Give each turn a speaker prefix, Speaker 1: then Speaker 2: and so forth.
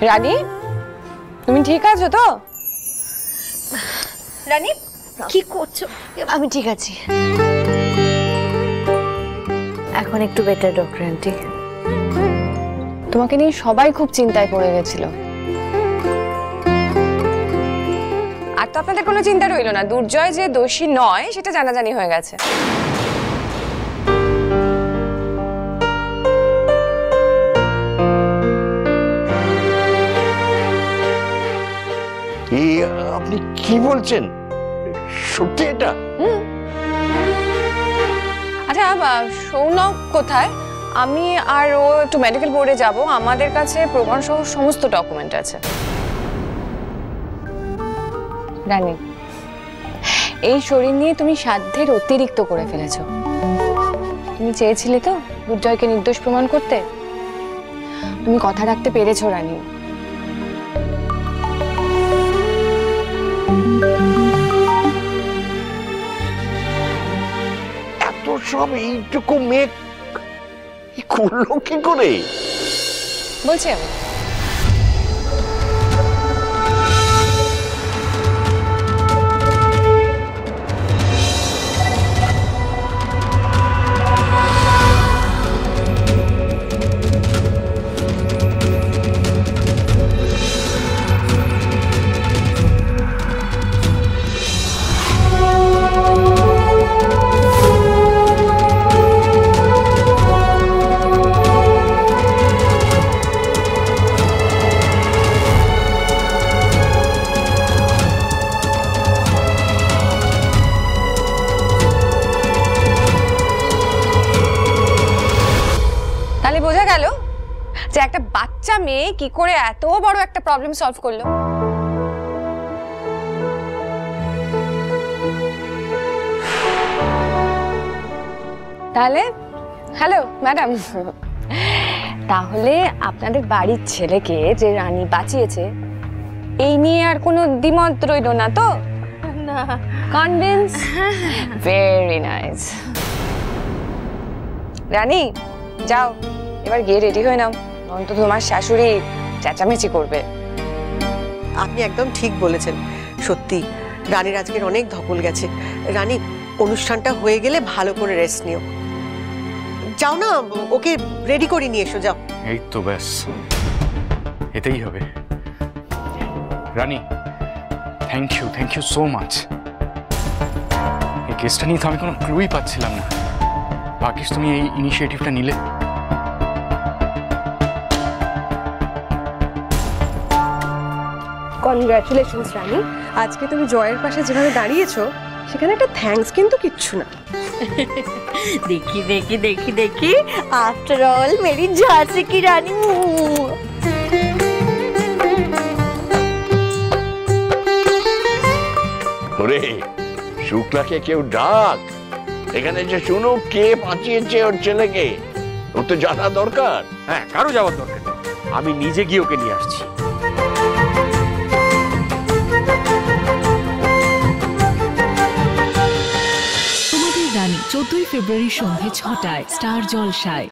Speaker 1: রানী, তুমি ঠিক আছো তো?
Speaker 2: রানী কি করছো?
Speaker 1: আমি ঠিক আছি।
Speaker 2: এখন একটু বেটার ডক্টর আন্টি।
Speaker 1: তোমাকে নিয়ে সবাই খুব চিন্তায় পড়ে গেছিল। আর তো আপনাদের কোনো চিন্তা রইল না, দুর্জয় যে দোষী নয় সেটা জানাজানি হয়ে গেছে।
Speaker 3: আপনি কি বলছেন? সত্যি এটা?
Speaker 1: আচ্ছা, সৌনক কোথায়? আমি আর ও একটু মেডিকেল বোর্ডে যাব, আমাদের কাছে প্রমাণ সহ সমস্ত ডকুমেন্ট আছে। রানী, এই শরীর নিয়ে তুমি সাধ্যের অতিরিক্ত করে ফেলেছো। তুমি চেয়েছিলে তো দুর্জয়কে নির্দোষ প্রমাণ করতে, তুমি কথা রাখতে পেরেছো রানী।
Speaker 3: এত সব এইটুকু মেয়ে করলো কি করে?
Speaker 1: বলছি আমি বোঝা গেল যে একটা বাচ্চা মেয়ে কি করে এত বড় একটা প্রবলেম সলভ করলো। তাহলে হ্যালো ম্যাডাম, তাহলে আপনাদের বাড়ির ছেলেকে যে রানী বাঁচিয়েছে এই নিয়ে আর কোনো দ্বিমত রইল না তো? না। কনভিন্স? Very nice. রানী যাও, এবার গিয়ে রেডি হয়ে নাও, অন্তত তোমার শাশুড়ি চেঁচামেচি করবে।
Speaker 4: আপনি একদম ঠিক বলেছেন, সত্যি রানীর আজকের অনেক ধকল গেছে। রানী, অনুষ্ঠানটা হয়ে গেলে ভালো করে রেস্ট নিও। যাও না, ওকে রেডি করে নিয়ে এসো, যাও।
Speaker 5: এই তো ব্যাস, এতেই হবে। রানী, থ্যাংক ইউ সো মাচ। এই কেসটা নিয়ে তো আমি কোনো ক্লুই পাচ্ছিলাম না, ভাগ্যিস তুমি এই ইনিশিয়েটিভটা নিলে।
Speaker 6: কনগ্রাচুলেশনস রানী, আজকে তুমি জয়ের পাশে যেভাবে দাঁড়িয়েছো সেখানে একটা থ্যাঙ্কস কিন্তু কিচ্ছু না।
Speaker 2: দেখি দেখি দেখি দেখি, আফটার অল মেরি ঝাঁসি কি রানী।
Speaker 3: ওরে শুক্লাকে কেউ ডাক, এখানে যে শুনো কে বাঁচিয়েছে ওর ছেলেকে, ওর তো জানা দরকার।
Speaker 7: হ্যাঁ, কারো যাওয়ার দরকার নেই, আমি নিজে গিয়ে ওকে নিয়ে আসছি।
Speaker 8: তোমাদের রানী 14 ফেব্রুয়ারি সন্ধ্যে 6টায় স্টার জলসায়।